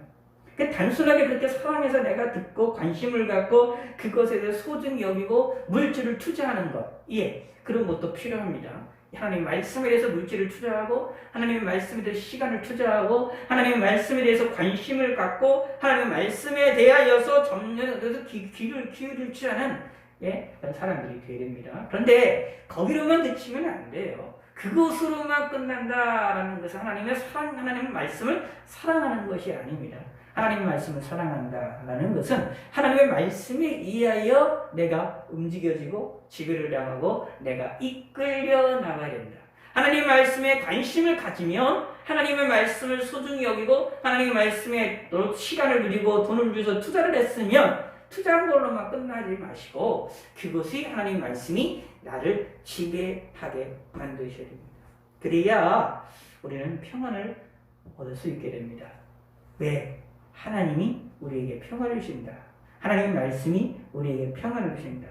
단순하게 그렇게 사랑해서 내가 듣고 관심을 갖고 그것에 대해 소중히 여기고 물질을 투자하는 것, 그런 것도 필요합니다. 하나님의 말씀에 대해서 물질을 투자하고 하나님의 말씀에 대해서 시간을 투자하고 하나님의 말씀에 대해서 관심을 갖고 하나님의 말씀에 대하여서 점령해서 귀를 기울일 줄 아는 그런 사람들이 되어야 됩니다. 그런데 거기로만 그치면 안 돼요. 그것으로만 끝난다라는 것은 하나님의 말씀을 사랑하는 것이 아닙니다. 하나님의 말씀을 사랑한다라는 것은 하나님의 말씀에 의하여 내가 움직여지고 지배를 당하고 내가 이끌려 나가야 된다. 하나님의 말씀에 관심을 가지면 하나님의 말씀을 소중히 여기고 하나님의 말씀에 시간을 누리고 돈을 들여서 투자를 했으면 투자한 걸로만 끝나지 마시고 그것이 하나님 말씀이 나를 지배하게 만드셔야 됩니다. 그래야 우리는 평안을 얻을 수 있게 됩니다. 왜? 하나님이 우리에게 평안을 주신다. 하나님의 말씀이 우리에게 평안을 주신다.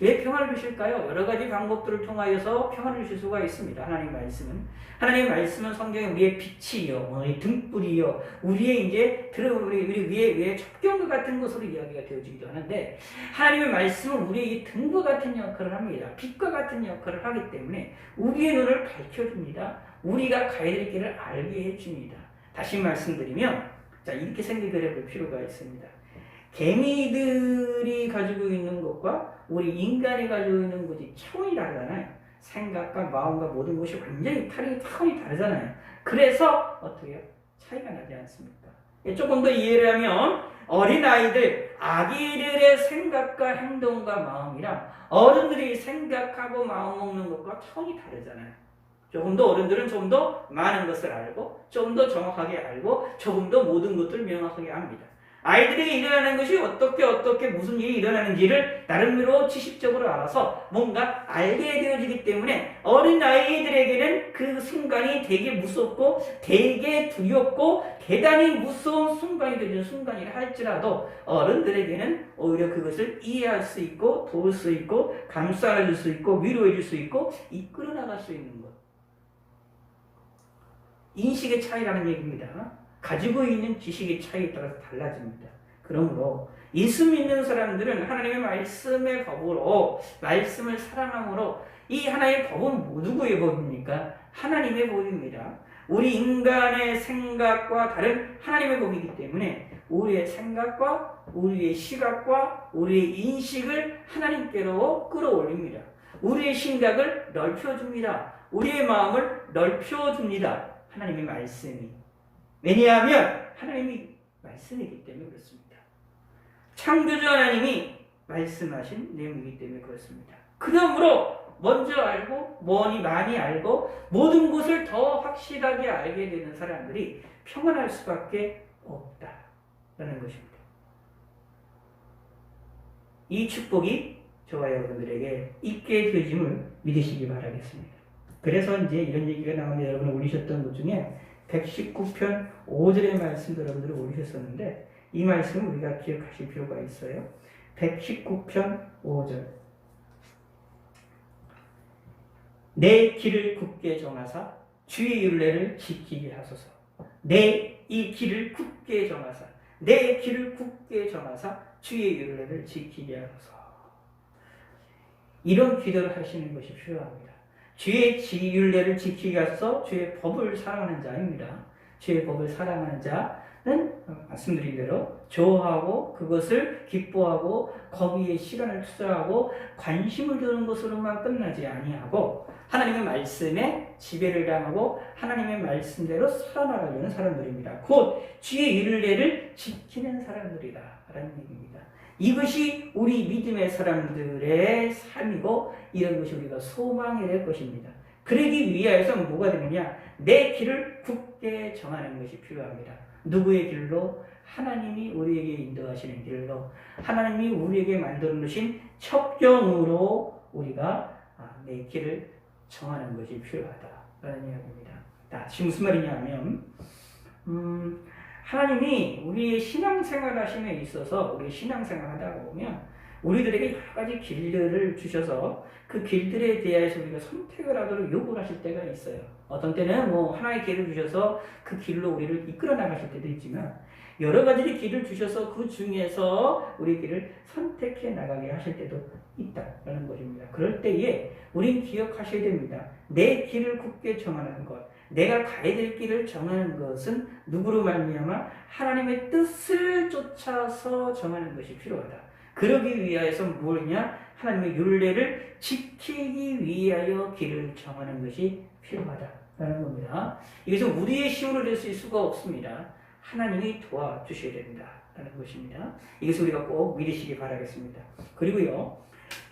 왜 평안을 주실까요? 여러 가지 방법들을 통하여서 평안을 주실 수가 있습니다. 하나님의 말씀은 성경에 우리의 빛이요, 우리의 등불이요, 우리의 이제 우리 위에 첩경과 같은 것으로 이야기가 되어지기도 하는데 하나님의 말씀은 우리의 등불 같은 역할을 합니다. 빛과 같은 역할을 하기 때문에 우리의 눈을 밝혀줍니다. 우리가 가야 될 길을 알게 해줍니다. 다시 말씀드리면 자 이렇게 생각을 해볼 필요가 있습니다. 개미들이 가지고 있는 것과 우리 인간이 가지고 있는 것이 차원이 다르잖아요. 생각과 마음과 모든 것이 완전히 차원이 다르잖아요. 그래서 어떻게 해요? 차이가 나지 않습니까? 조금 더 이해를 하면 어린아이들, 아기들의 생각과 행동과 마음이랑 어른들이 생각하고 마음 먹는 것과 차원이 다르잖아요. 조금 더 어른들은 좀 더 많은 것을 알고 좀 더 정확하게 알고 조금 더 모든 것들을 명확하게 압니다. 아이들에게 일어나는 것이 어떻게 무슨 일이 일어나는지를 나름대로 지식적으로 알아서 뭔가 알게 되어지기 때문에 어린아이들에게는 그 순간이 되게 무섭고 되게 두렵고 대단히 무서운 순간이 되는 순간이라 할지라도 어른들에게는 오히려 그것을 이해할 수 있고 도울 수 있고 감싸 줄 수 있고 위로해 줄 수 있고 이끌어 나갈 수 있는 것. 인식의 차이라는 얘기입니다. 가지고 있는 지식의 차이에 따라서 달라집니다. 그러므로 예수 믿는 사람들은 하나님의 말씀의 법으로 말씀을 사랑함으로 이 하나님의 법은 누구의 법입니까? 하나님의 법입니다. 우리 인간의 생각과 다른 하나님의 법이기 때문에 우리의 생각과 우리의 시각과 우리의 인식을 하나님께로 끌어올립니다. 우리의 심각을 넓혀줍니다. 우리의 마음을 넓혀줍니다. 하나님의 말씀이. 왜냐하면 하나님이 말씀이기 때문에 그렇습니다. 창조주 하나님이 말씀하신 내용이기 때문에 그렇습니다. 그러므로 먼저 알고 많이 알고 모든 것을 더 확실하게 알게 되는 사람들이 평안할 수밖에 없다라는 것입니다. 이 축복이 저와 여러분들에게 있게 되심을 믿으시기 바라겠습니다. 그래서 이제 이런 얘기가 나오면 여러분 올리셨던 것 중에 119편 5절의 말씀도 여러분들이 올리셨었는데 이 말씀을 우리가 기억하실 필요가 있어요. 119편 5절 내 길을 굳게 정하사 주의 율례를 지키게 하소서. 내 이 길을 굳게 정하사 내 길을 굳게 정하사 주의 율례를 지키게 하소서. 이런 기도를 하시는 것이 필요합니다. 주의 율례를 지키기 위해서 주의 법을 사랑하는 자입니다. 주의 법을 사랑하는 자는 말씀드린 대로 좋아하고 그것을 기뻐하고 거기에 시간을 투자하고 관심을 두는 것으로만 끝나지 아니하고 하나님의 말씀에 지배를 당하고 하나님의 말씀대로 살아나가려는 사람들입니다. 곧 주의 율례를 지키는 사람들이다 라는 얘기입니다. 이것이 우리 믿음의 사람들의 삶이고 이런 것이 우리가 소망이 될 것입니다. 그러기 위하여서 뭐가 되느냐? 내 길을 굳게 정하는 것이 필요합니다. 누구의 길로? 하나님이 우리에게 인도하시는 길로 하나님이 우리에게 만들어 놓으신 첩경으로 우리가 내 길을 정하는 것이 필요하다라는 이야기입니다. 지금 무슨 말이냐 하면 하나님이 우리의 신앙생활 하심에 있어서 우리 신앙생활 하다 보면 우리들에게 여러 가지 길들을 주셔서 그 길들에 대해서 우리가 선택을 하도록 요구를 하실 때가 있어요. 어떤 때는 하나의 길을 주셔서 그 길로 우리를 이끌어 나가실 때도 있지만 여러 가지 길을 주셔서 그 중에서 우리 길을 선택해 나가게 하실 때도 있다라는 것입니다. 그럴 때에 우린 기억하셔야 됩니다. 내 길을 굳게 정하는 것, 내가 가야 될 길을 정하는 것은 누구로 말미암아 하나님의 뜻을 쫓아서 정하는 것이 필요하다. 그러기 위하여서 뭐냐? 하나님의 율례를 지키기 위하여 길을 정하는 것이 필요하다라는 겁니다. 이것은 우리의 힘으로 될 수 있을 수가 없습니다. 하나님이 도와주셔야 된다라는 것입니다. 이것을 우리가 꼭 믿으시기 바라겠습니다. 그리고요,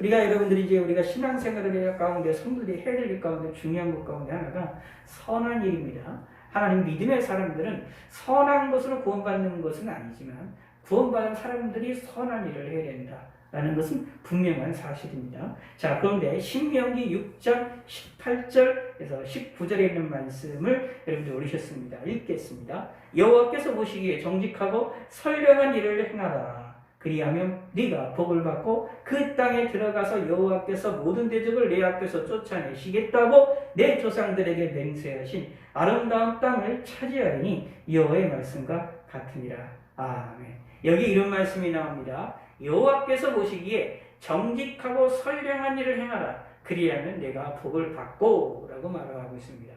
우리가 신앙생활을 해야 가운데 성도들이 해야 될 일 가운데 중요한 것 가운데 하나가 선한 일입니다. 하나님 믿음의 사람들은 선한 것으로 구원받는 것은 아니지만 구원받은 사람들이 선한 일을 해야 된다라는 것은 분명한 사실입니다. 자, 그런데 신명기 6장 18절에서 19절에 있는 말씀을 여러분들 올리셨습니다. 읽겠습니다. 여호와께서 보시기에 정직하고 선량한 일을 행하라. 그리하면 네가 복을 받고 그 땅에 들어가서 여호와께서 모든 대적을 내 앞에서 쫓아내시겠다고 내 조상들에게 맹세하신 아름다운 땅을 차지하리니 여호와의 말씀과 같으니라. 아멘. 여기 이런 말씀이 나옵니다. 여호와께서 보시기에 정직하고 선량한 일을 행하라. 그리하면 내가 복을 받고 라고 말하고 있습니다.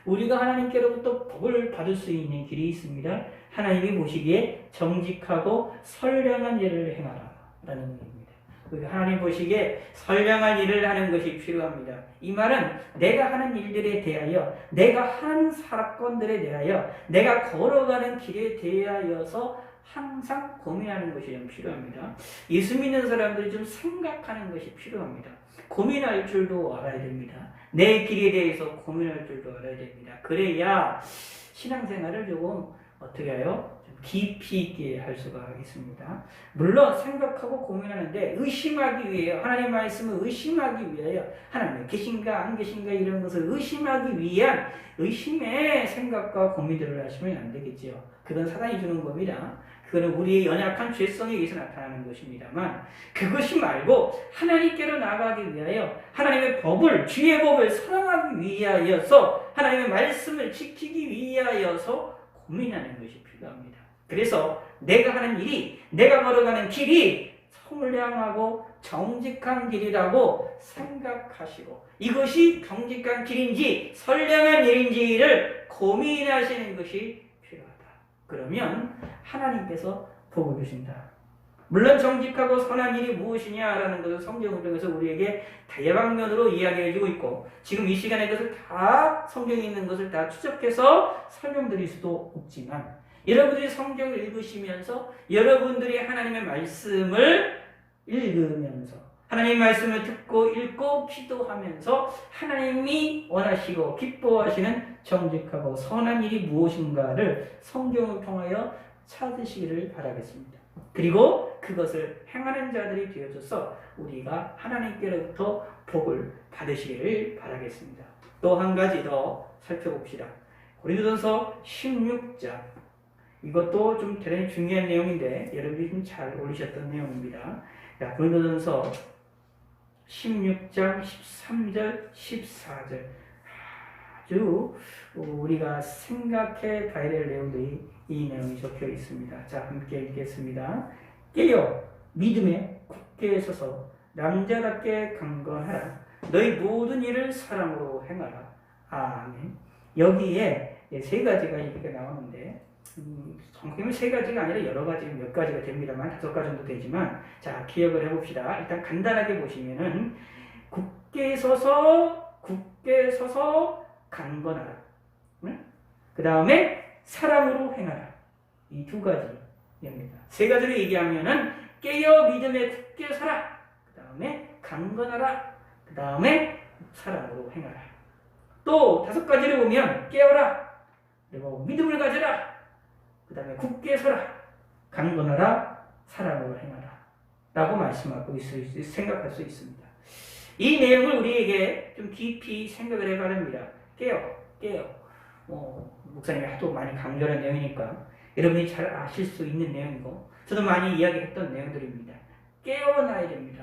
우리가 하나님께로부터 복을 받을 수 있는 길이 있습니다. 하나님이 보시기에 정직하고 선량한 일을 행하라 라는 얘기입니다. 하나님 보시기에 선량한 일을 하는 것이 필요합니다. 이 말은 내가 하는 일들에 대하여, 내가 하는 사건들에 대하여, 내가 걸어가는 길에 대하여서 항상 고민하는 것이 좀 필요합니다. 예수 믿는 사람들이 좀 생각하는 것이 필요합니다. 고민할 줄도 알아야 됩니다. 내 길에 대해서 고민할 줄도 알아야 됩니다. 그래야 신앙생활을 조금 어떻게 해요? 좀 깊이 있게 할 수가 있습니다. 물론 생각하고 고민하는데 의심하기 위해, 하나님 말씀을 의심하기 위하여, 하나님 계신가 안 계신가 이런 것을 의심하기 위한 의심의 생각과 고민들을 하시면 안 되겠죠. 그건 사단이 주는 겁니다. 그거는 우리의 연약한 죄성에 의해서 나타나는 것입니다만, 그것이 말고 하나님께로 나아가기 위하여 하나님의 법을, 주의 법을 사랑하기 위하여서 하나님의 말씀을 지키기 위하여서 고민하는 것이 필요합니다. 그래서 내가 하는 일이, 내가 걸어가는 길이 선량하고 정직한 길이라고 생각하시고, 이것이 정직한 길인지 선량한 일인지를 고민하시는 것이 필요하다. 그러면 하나님께서 복을 주신다. 물론 정직하고 선한 일이 무엇이냐라는 것을 성경을 통해서 우리에게 다양방면으로 이야기해주고 있고, 지금 이 시간에 그것을 다 성경에 있는 것을 다 추적해서 설명드릴 수도 없지만, 여러분들이 성경을 읽으시면서 여러분들이 하나님의 말씀을 읽으면서 하나님의 말씀을 듣고 읽고 기도하면서 하나님이 원하시고 기뻐하시는 정직하고 선한 일이 무엇인가를 성경을 통하여 찾으시기를 바라겠습니다. 그리고 그것을 행하는 자들이 되어줘서 우리가 하나님께로부터 복을 받으시기를 바라겠습니다. 또 한 가지 더 살펴봅시다. 고린도전서 16장. 이것도 좀 대단히 중요한 내용인데 여러분이 좀 잘 올리셨던 내용입니다. 고린도전서 16장 13절 14절 아주 우리가 생각해 봐야 될 내용들이 이 내용이 적혀 있습니다. 자, 함께 읽겠습니다. 깨어 믿음에 굳게 서서 남자답게 강건하라. 너희 모든 일을 사랑으로 행하라. 아멘. 여기에 세 가지가 이렇게 나오는데 성경은 세 가지가 아니라 여러 가지, 몇 가지가 됩니다만 5가지 정도 되지만, 자, 기억을 해봅시다. 일단 간단하게 보시면은 굳게 서서 강건하라. 응? 그 다음에 사랑으로 행하라. 이 두 가지입니다. 세 가지를 얘기하면은 깨어 믿음에 굳게 서라. 그 다음에 강건하라. 그 다음에 사랑으로 행하라. 또 5가지를 보면 깨어라. 그리고 믿음을 가져라. 그 다음에 굳게 서라, 강건하라, 사랑으로 행하라 라고 말씀하고 생각할 수 있습니다. 이 내용을 우리에게 좀 깊이 생각을 해봐야 합니다. 깨어. 목사님이 하도 많이 강조한 내용이니까 여러분이 잘 아실 수 있는 내용이고 저도 많이 이야기했던 내용들입니다. 깨어나야 됩니다.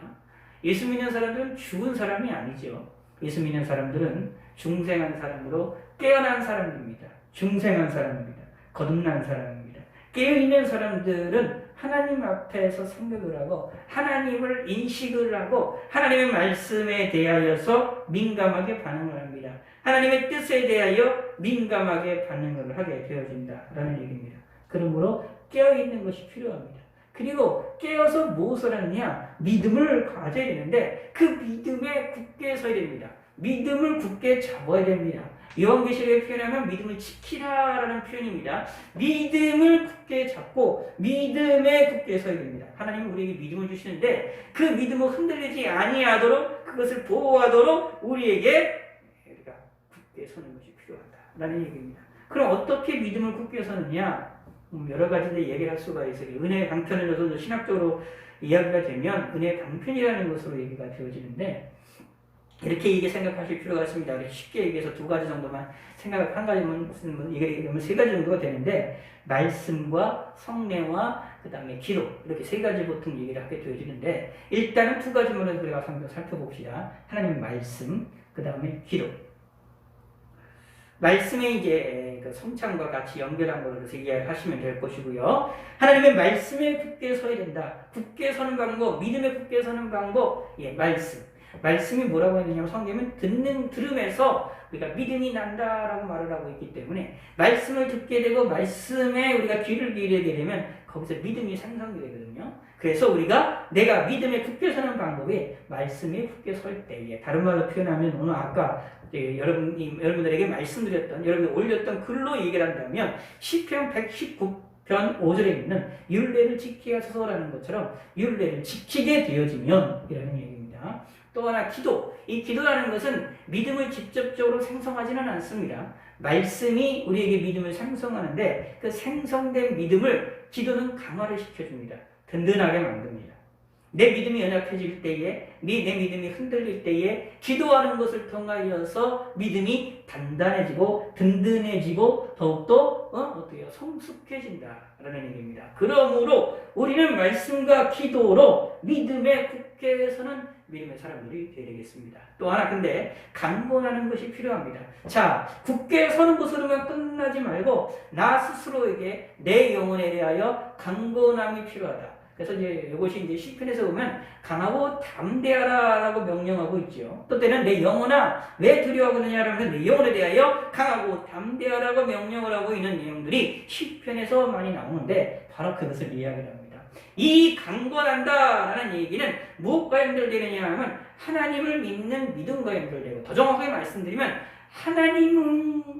예수 믿는 사람들은 죽은 사람이 아니죠. 예수 믿는 사람들은 중생한 사람으로 깨어난 사람입니다. 중생한 사람입니다. 거듭난 사람입니다. 깨어있는 사람들은 하나님 앞에서 생각을 하고 하나님을 인식을 하고 하나님의 말씀에 대하여서 민감하게 반응을 합니다. 하나님의 뜻에 대하여 민감하게 반응을 하게 되어진다라는 얘기입니다. 그러므로 깨어있는 것이 필요합니다. 그리고 깨어서 무엇을 하느냐? 믿음을 가져야 되는데 그 믿음에 굳게 서야 됩니다. 믿음을 굳게 잡아야 됩니다. 요한계시록에 표현하면 믿음을 지키라라는 표현입니다. 믿음을 굳게 잡고 믿음에 굳게 서야 됩니다. 하나님은 우리에게 믿음을 주시는데 그 믿음을 흔들리지 아니하도록 그것을 보호하도록 우리에게 굳게 서는 것이 필요하다라는 얘기입니다. 그럼 어떻게 믿음을 굳게 서느냐? 여러 가지들 얘기를 할 수가 있어요. 은혜의 방편을 줘서 신학적으로 이야기가 되면 은혜의 방편이라는 것으로 얘기가 되어지는데 이렇게 이게 생각하실 필요가 있습니다. 이렇게 쉽게 얘기해서 두 가지 정도만 생각을 한 가지면 이게 세 가지 정도가 되는데 말씀과 성례와 그 다음에 기도 이렇게 세 가지 보통 얘기를 하게 되어지는데 일단은 두 가지만을 우리가 살펴봅시다. 하나님의 말씀, 그 다음에 기도. 말씀에 이제 그 성찬과 같이 연결한 걸로 이해하시면 될 것이고요. 하나님의 말씀에 굳게 서야 된다. 굳게 서는 방법, 믿음에 굳게 서는 방법, 말씀. 말씀이 뭐라고 했느냐면 성경은 들음에서 우리가 믿음이 난다라고 말을 하고 있기 때문에 말씀을 듣게 되고 말씀에 우리가 귀를 기울이게 되면 거기서 믿음이 생성이 되거든요. 그래서 우리가 내가 믿음에 굳게 서는 방법이 말씀에 굳게 설 때에 다른 말로 표현하면 오늘 아까 여러분들에게 말씀드렸던 여러분이 올렸던 글로 얘기를 한다면 시편 119편 5절에 있는 율례를 지키게 하소서라는 것처럼 율례를 지키게 되어지면 이라는 얘기입니다. 또 하나 기도. 이 기도라는 것은 믿음을 직접적으로 생성하지는 않습니다. 말씀이 우리에게 믿음을 생성하는데 그 생성된 믿음을 기도는 강화를 시켜줍니다. 든든하게 만듭니다. 내 믿음이 연약해질 때에, 내 믿음이 흔들릴 때에 기도하는 것을 통하여서 믿음이 단단해지고 든든해지고 더욱더 어떻게 성숙해진다라는 얘기입니다. 그러므로 우리는 말씀과 기도로 믿음에 굳게 서는 믿음의 사람들이 되어야 되겠습니다. 또 하나 근데 강건하는 것이 필요합니다. 자, 굳게 서는 것으로만 끝나지 말고 나 스스로에게 내 영혼에 대하여 강건함이 필요하다. 그래서 이것이 이제 시편에서 보면 강하고 담대하라라고 명령하고 있죠. 또 때는 내 영혼아 왜 두려워하느냐라면 내 영혼에 대하여 강하고 담대하라고 명령을 하고 있는 내용들이 시편에서 많이 나오는데 바로 그것을 이야기를 합니다. 이 강건한다라는 얘기는 무엇과 연결되느냐 하면 하나님을 믿는 믿음과 연결되고 더 정확하게 말씀드리면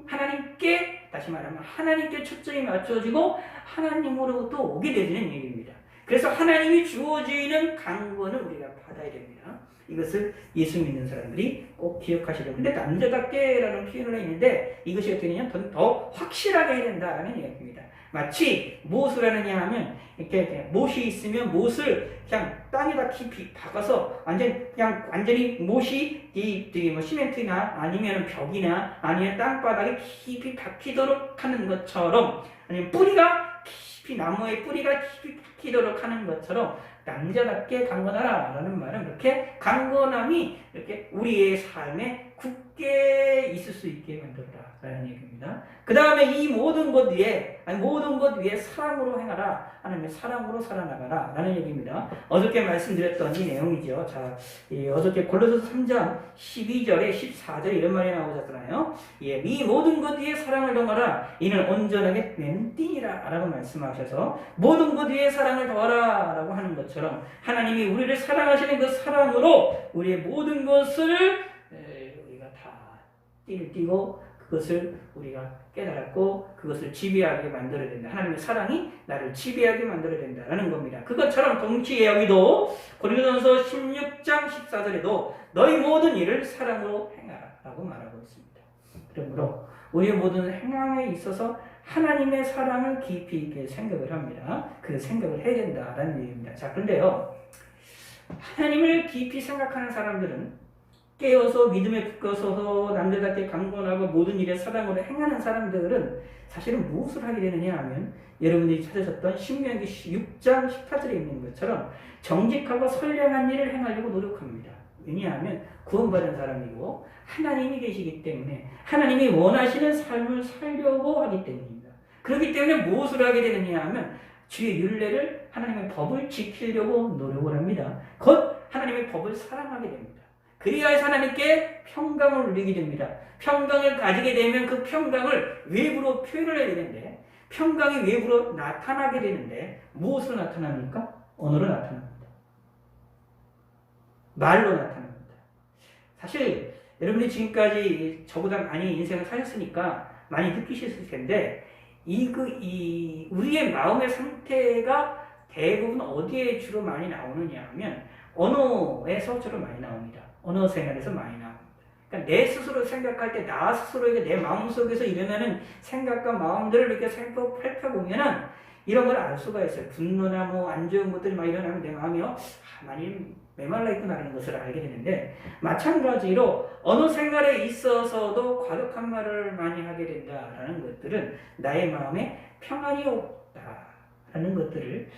하나님께 다시 말하면 하나님께 초점이 맞춰지고 하나님으로부터 오게 되는 얘기입니다. 그래서 하나님이 주어지는 강건을 우리가 받아야 됩니다. 이것을 예수 믿는 사람들이 꼭 기억하셔야 됩니다. 근데 남자답게라는 표현을 했는데 이것이 어떻게 되냐면 더 확실하게 해야 된다는 이야기입니다. 마치 무엇을 하느냐 하면 이렇게 못이 있으면 못을 그냥 땅에다 깊이 박아서 완전히 못이 뭐 시멘트나 아니면 벽이나 아니면 땅바닥에 깊이 박히도록 하는 것처럼 아니면 뿌리가 깊이 나무의 뿌리가 깊이 박히도록 하는 것처럼 남자답게 강건하라라는 말은 그렇게 강건함이 이렇게 우리의 삶에 굳게 있을 수 있게 만들어라라는 얘기입니다. 그 다음에 이 모든 것 위에 사랑으로 행하라. 하나님의 사랑으로 살아나가라라는 얘기입니다. 어저께 말씀드렸던 이 내용이죠. 자, 어저께 골로새서 3장 12절에 14절에 이런 말이 나오셨잖아요. 이 모든 것 위에 사랑을 더하라. 이는 온전하게 낸 띠니라라고 말씀하셔서 모든 것 위에 사랑을 더하라라고 하는 것처럼 하나님이 우리를 사랑하시는 그 사랑으로 우리의 모든 것을 우리가 다 띠를 띠고 그것을 우리가 깨달았고 그것을 지배하게 만들어야 된다. 하나님의 사랑이 나를 지배하게 만들어야 된다라는 겁니다. 그것처럼 동시에 여기도 고린도전서 16장 14절에도 너희 모든 일을 사랑으로 행하라라고 말하고 있습니다. 그러므로 우리의 모든 행함에 있어서 하나님의 사랑을 깊이 있게 생각을 합니다. 그 생각을 해야 된다라는 얘기입니다. 자, 그런데요. 하나님을 깊이 생각하는 사람들은 깨어서 믿음에 굳어서 남들답게 강건하고 모든 일에 사랑으로 행하는 사람들은 사실은 무엇을 하게 되느냐 하면 여러분들이 찾으셨던 신명기 6장 18절에 있는 것처럼 정직하고 선량한 일을 행하려고 노력합니다. 왜냐하면 구원받은 사람이고 하나님이 계시기 때문에 하나님이 원하시는 삶을 살려고 하기 때문입니다. 그렇기 때문에 무엇을 하게 되느냐 하면 주의 율례를 하나님의 법을 지키려고 노력을 합니다. 곧 하나님의 법을 사랑하게 됩니다. 그리하여서 하나님께 평강을 누리게 됩니다. 평강을 가지게 되면 그 평강을 외부로 표현을 해야 되는데 평강이 외부로 나타나게 되는데 무엇으로 나타납니까? 언어로 나타납니다. 말로 나타납니다. 사실 여러분이 지금까지 저보다 많이 인생을 사셨으니까 많이 느끼셨을 텐데 우리의 마음의 상태가 대부분 어디에 주로 많이 나오느냐 하면 언어에서 주로 많이 나옵니다. 언어 생활에서 많이 나옵니다. 그러니까 내 스스로 생각할 때 나 스스로에게 내 마음속에서 일어나는 생각과 마음들을 이렇게 살펴보면은 이런 걸 알 수가 있어요. 분노나 뭐 안 좋은 것들이 막 일어나면 내 마음이요, 많이 메말라 있구나라는 것을 알게 되는데, 마찬가지로 어느 생활에 있어서도 과격한 말을 많이 하게 된다라는 것들은 나의 마음에 평안이 없다라는 것들을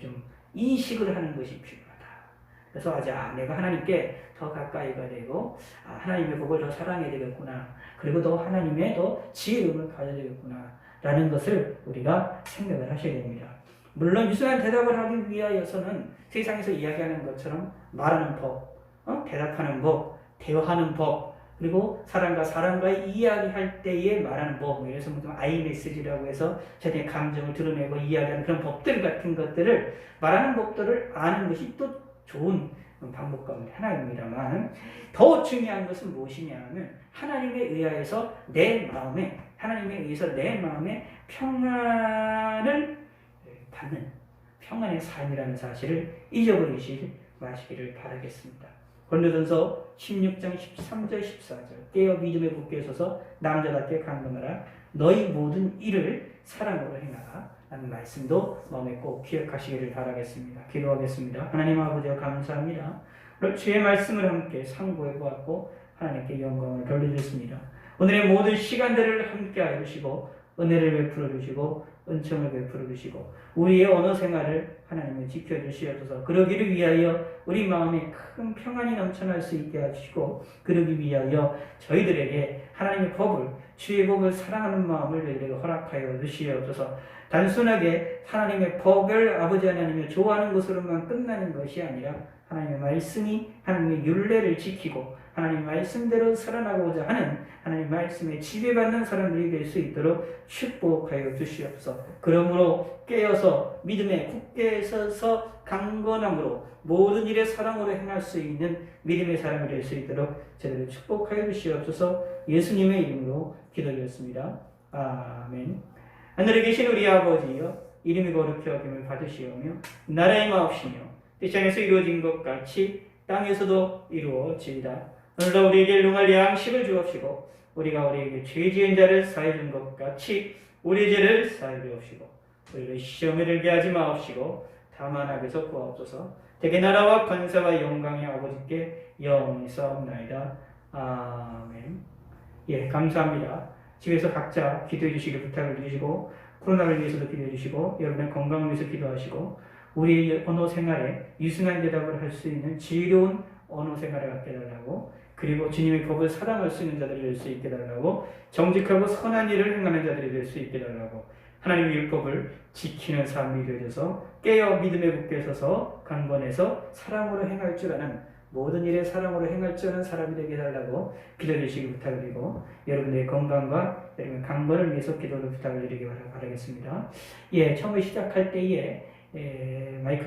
좀 인식을 하는 것이 필요하다. 그래서 내가 하나님께 더 가까이가 되고 하나님의 복을 더 사랑해야 되겠구나. 그리고 또 하나님의 더 지혜로움을 가져야 되겠구나. 라는 것을 우리가 생각을 하셔야 됩니다. 물론 유순한 대답을 하기 위하여서는 세상에서 이야기하는 것처럼 말하는 법, 대답하는 법, 대화하는 법, 그리고 사람과 사람과의 이야기할 때에 말하는 법, 그래서 아이 메시지라고 해서 자기의 감정을 드러내고 이야기하는 그런 법들 같은 것들을, 말하는 법들을 아는 것이 또 좋은 방법 가운데 하나입니다만, 더 중요한 것은 무엇이냐 하면 하나님에 의해서 내 마음에 평안을 받는 평안의 삶이라는 사실을 잊어버리지 마시기를 바라겠습니다. 고린도전서 16장 13절 14절 깨어 믿음에 굳게 서서 남자답게 강건하라 너희 모든 일을 사랑으로 행하라 라는 말씀도 마음에 꼭 기억하시기를 바라겠습니다. 기도하겠습니다. 하나님 아버지와 감사합니다. 오늘 주의 말씀을 함께 상고해 보았고 하나님께 영광을 돌려드렸습니다. 오늘의 모든 시간들을 함께 하여 주시고 은혜를 베풀어 주시고 은총을 베풀어 주시고 우리의 언어 생활을 하나님을 지켜주시옵소서. 그러기를 위하여 우리 마음에 큰 평안이 넘쳐날 수 있게 하시고 그러기 위하여 저희들에게 하나님의 법을 주의 법을 사랑하는 마음을 저희들에게 허락하여 주시옵소서. 단순하게 하나님의 법을 아버지 하나님을 좋아하는 것으로만 끝나는 것이 아니라 하나님의 말씀이 하나님의 율례를 지키고 하나님 말씀대로 살아나고자 하는 하나님 말씀에 지배받는 사람들이 될 수 있도록 축복하여 주시옵소서. 그러므로 깨어서 믿음에 굳게 서서 강건함으로 모든 일에 사랑으로 행할 수 있는 믿음의 사람이 될 수 있도록 저희를 축복하여 주시옵소서. 예수님의 이름으로 기도드렸습니다. 아멘. 하늘에 계신 우리 아버지여 이름이 거룩히 여김을 받으시오며 나라의 마옵시며 땅에서 이루어진 것 같이 땅에서도 이루어지이다. 오늘도 우리에게 일용할 양식을 주옵시고 우리가 우리에게 죄 지은 자를 사해 준 것 같이 우리의 죄를 사해 주옵시고 우리를 시험에 들게 하지 마옵시고 다만 악에서 구하옵소서. 대개 나라와 권세와 영광의 아버지께 영원히 싸움나이다. 아멘. 예, 감사합니다. 집에서 각자 기도해 주시길 부탁을 드리시고 코로나를 위해서도 기도해 주시고 여러분의 건강을 위해서 기도하시고 우리의 언어 생활에 유순한 대답을 할 수 있는 지혜로운 언어 생활을 갖게 해달라고, 그리고 주님의 법을 사랑할 수 있는 자들이 될 수 있게 해달라고, 정직하고 선한 일을 행하는 자들이 될 수 있게 해달라고, 하나님의 율법을 지키는 삶이 되어서 깨어 믿음에 굳게 서서 강건해서 사랑으로 행할 줄 아는, 모든 일에 사랑으로 행할 줄 아는 사람이 되게 해달라고 기도해주시기 부탁드리고 여러분의 건강과 여러분의 강건을 위해서 기도를 부탁을 드리기 바라겠습니다. 예, 처음에 시작할 때에 마이크